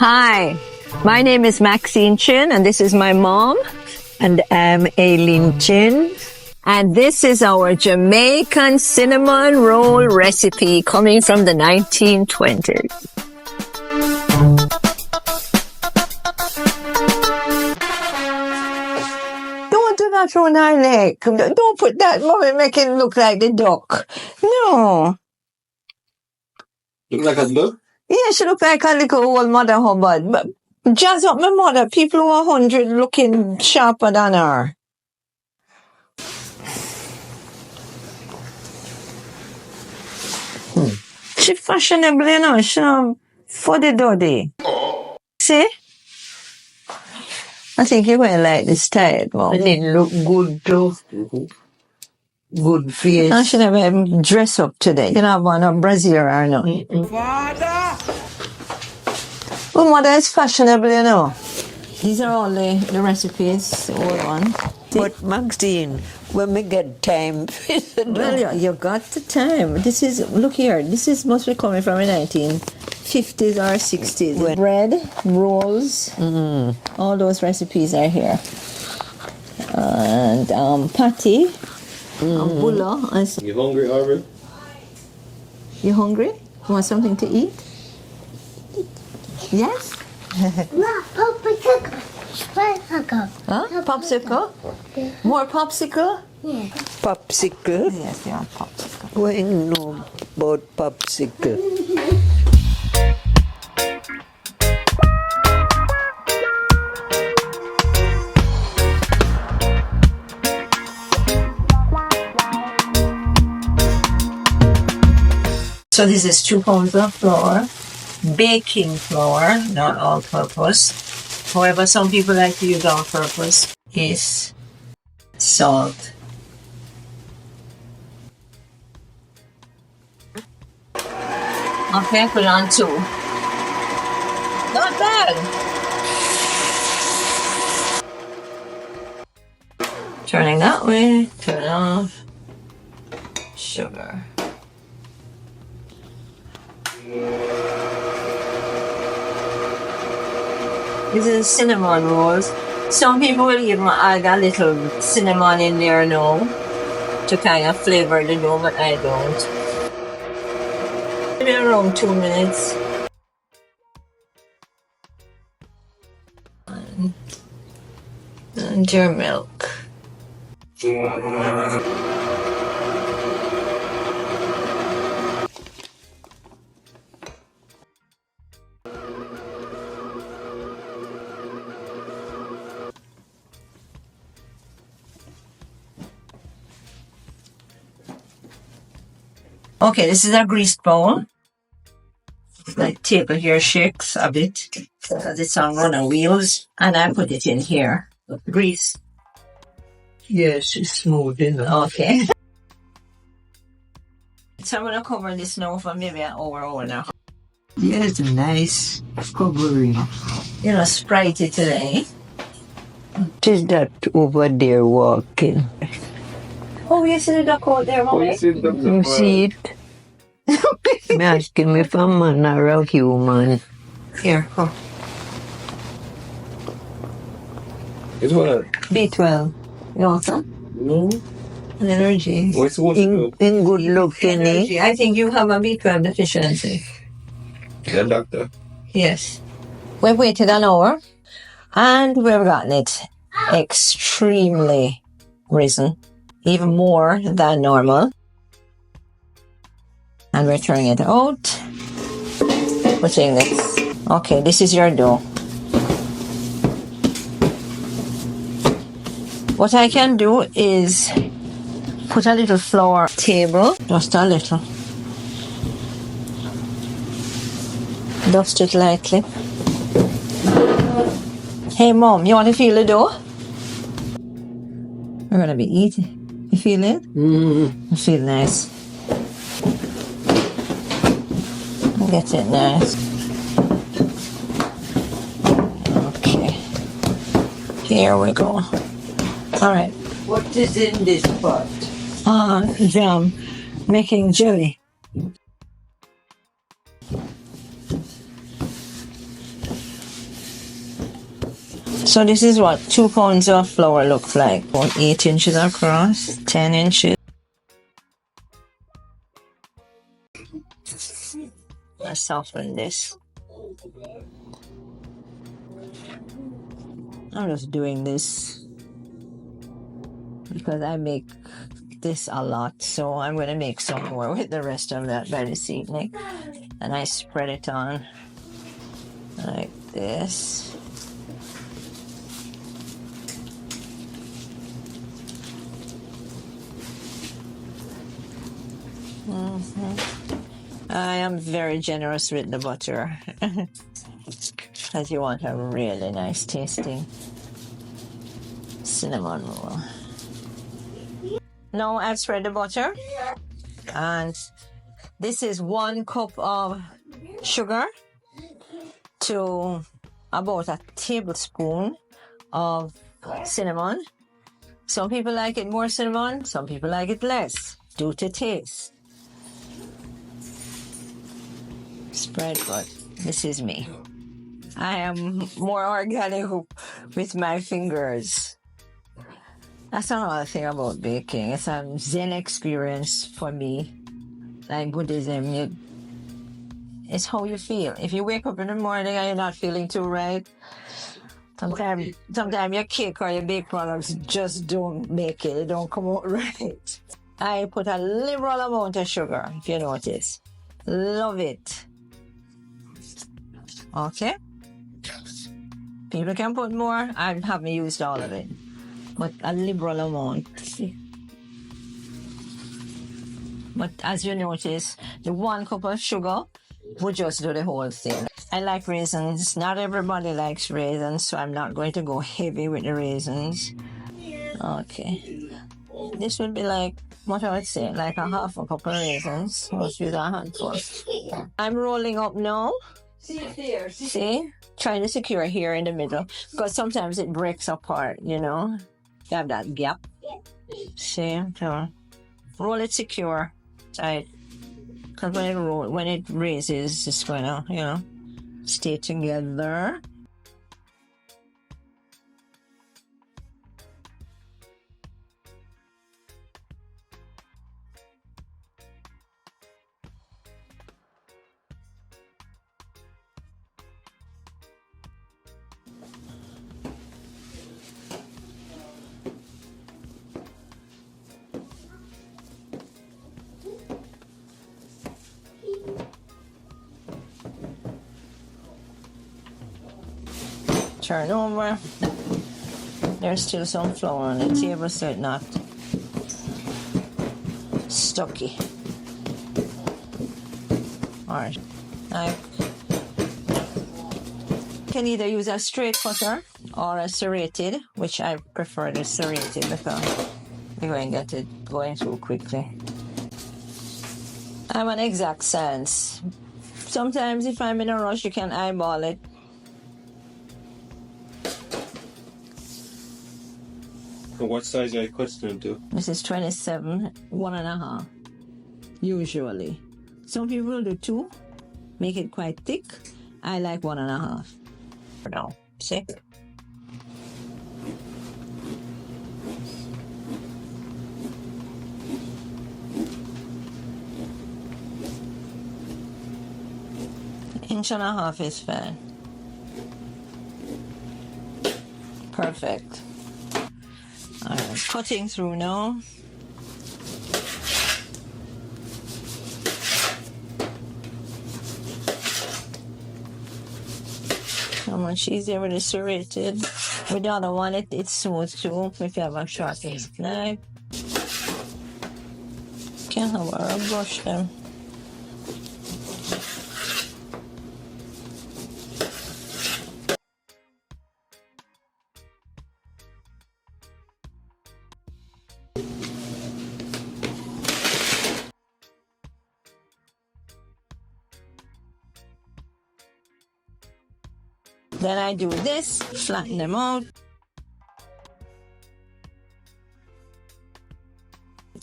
Hi, my name is Maxine Chin, and this is my mom. And I'm Aileen Chin. And this is our Jamaican cinnamon roll recipe coming from the 1920s. Don't do that on our neck. Don't put that, mommy, make it look like the duck. No. Look like a duck? Yeah, she look like a little old Mother Hubbard. But jazz up my mother. People who are 100 looking sharper than her. She fashionable, you know. She fuddy-duddy. See? I think you're going to like this style, Mom. And it look good too. Good face. I should have dress up today. You don't have one of brassiere or not. Well, mother is fashionable, you know. These are all the recipes, all on. But Maxine, when we get time, Well, you got the time. This is, look here, must be coming from the 1950s or 60s. When- Bread, rolls, all those recipes are here. And patty, and bulla. And You hungry, Aubrey? you hungry? You want something to eat? Yes? Popsicle. Huh? Popsicle? More popsicle? Yeah. popsicle. Yes, yeah, popsicle. We know about popsicle. So this is 2 pounds of flour, baking flour, not all-purpose. However, some people like to use all-purpose. Is salt. Okay, put on 2. Not bad. Turning that way, turn it off. Sugar. This is cinnamon rolls. Some people will even add a little cinnamon in there now to kind of flavor the dough, but I don't. Maybe around 2 minutes. And your milk. Okay, this is a greased bowl. The table here shakes a bit because it's on one of wheels, and I put it in here. Grease. Yes, it's smooth enough. Okay. So I'm gonna cover this now for maybe an hour and a half. Yes, nice covering. You know, Spritey today. Is that over there walking? Oh, you see the duck out there, Mommy? You see it? Me asking me if a man or a human. Here, come. It's what? B12. You want some? No. An energy. What's the one? In good looking, eh? Energy. I think you have a B12 deficiency. Yeah, doctor. Yes. We've waited an hour and we've gotten it extremely risen, even more than normal. And we're turning it out. Putting this. Okay, this is your dough. What I can do is put a little flour table, just a little. Dust it lightly. Hey Mom, you want to feel the dough? We're gonna be eating. You feel it? Mm. You feel nice. Get it nice. Okay. Here we go. All right. What is in this pot? Jam. Making jelly. So this is what 2 pounds of flour looks like. About 8 inches across, 10 inches. Let's soften this. I'm just doing this because I make this a lot, so I'm going to make some more with the rest of that by this evening. And I spread it on like this. I am very generous with the butter because you want a really nice tasting cinnamon roll. Now I've spread the butter, and this is 1 cup of sugar to about a tablespoon of cinnamon. Some people like it more cinnamon, some people like it less, due to taste. Spread, but this is me. I am more organic with my fingers. That's another thing about baking. It's a Zen experience for me. Like Buddhism, it's how you feel. If you wake up in the morning and you're not feeling too right, sometimes your cake or your baked products just don't make it. They don't come out right. I put a liberal amount of sugar, if you notice. Love it. Okay? People can put more. I haven't used all of it, but a liberal amount. But as you notice, the 1 cup of sugar would just do the whole thing. I like raisins. Not everybody likes raisins, so I'm not going to go heavy with the raisins. Okay. This would be like, what I would say, like a half a cup of raisins. Let's use a handful. I'm rolling up now. See? Trying to secure here in the middle, because sometimes it breaks apart, you know? You have that gap. See? So roll it secure, tight. Because when it raises, it's going to, you know, stay together. Turn over. There's still some flour on the table, so it's not stucky. Alright. I can either use a straight cutter or a serrated, which I prefer the serrated because you're going to get it going through quickly. I'm an exact science. Sometimes if I'm in a rush, you can eyeball it. And what size are you cutting them to? This is 27, 1.5, usually. Some people will do 2, make it quite thick. I like 1.5 for now. See? Inch and a half is fine. Perfect. Alright, cutting through now. How much easier with the serrated. With the other one, it's smooth too if you have a sharp knife. Can have a brush them. Then I do this, flatten them out.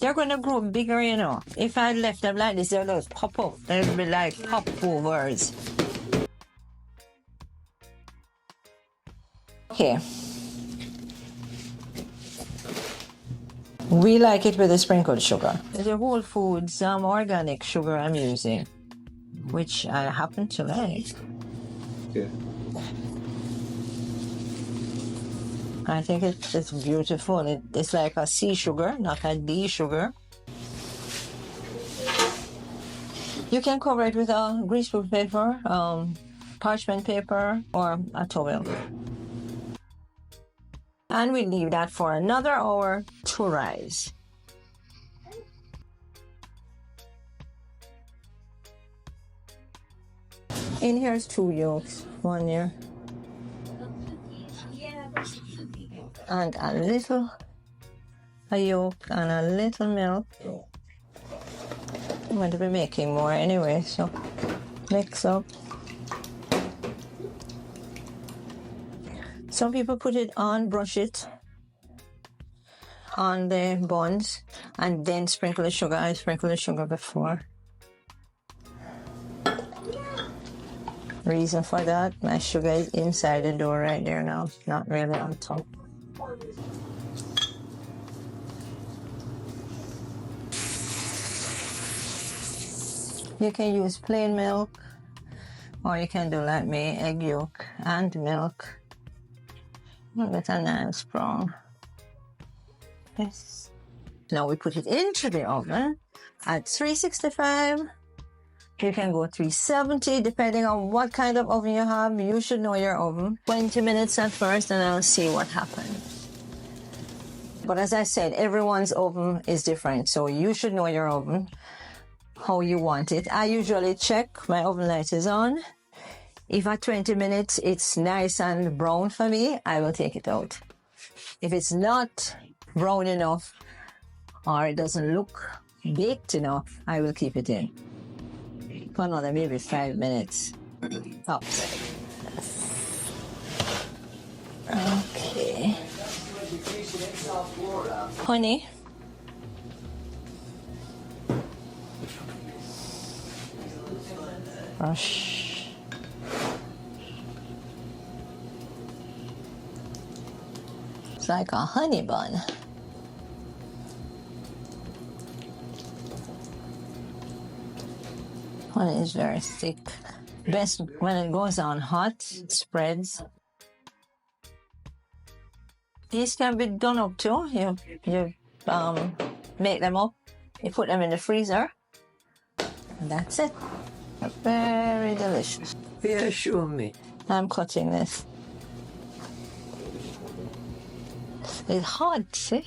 They're going to grow bigger, you know. If I left them like this, they'll just pop up. They'll be like popovers. Okay. We like it with the sprinkled sugar. There's a Whole Foods organic sugar I'm using, which I happen to like. Okay. I think it's beautiful. It's like a C sugar, not a D sugar. You can cover it with a greaseproof paper, parchment paper, or a towel. And we leave that for another hour to rise. In here's 2 yolks, 1 here. And a yolk and a little milk. I'm going to be making more anyway, so mix up. Some people put it on, brush it on the buns, and then sprinkle the sugar. I sprinkled the sugar before. Reason for that, my sugar is inside the dough right there now, not really on top. You can use plain milk, or you can do like me, egg yolk and milk. A bit of nice brown. Yes. Now we put it into the oven at 365. You can go 370 depending on what kind of oven you have. You should know your oven. 20 minutes at first, and I'll see what happens. But as I said, everyone's oven is different, so you should know your oven, how you want it. I usually check my oven light is on. If at 20 minutes it's nice and brown for me, I will take it out. If it's not brown enough or it doesn't look baked enough, I will keep it in for another maybe 5 minutes. Tops. Okay. Honey. Brush. It's like a honey bun. Honey is very thick. Best when it goes on hot, it spreads. These can be done up too. You make them up, you put them in the freezer, and that's it. Very delicious. Yeah, show me. I'm cutting this. It's hot, see?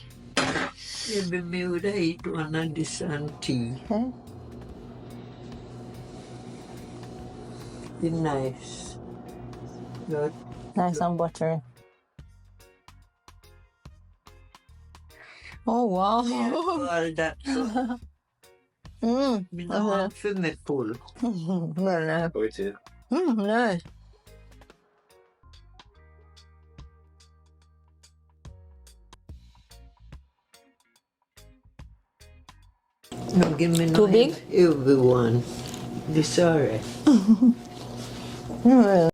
Maybe me would eat one of this and tea. Okay. Be nice. Good. Nice and buttery. Oh wow! All that. Me no want for me pull. Very nice. Wait it. Nice. No, give me Too no big? everyone. This alright. Mm.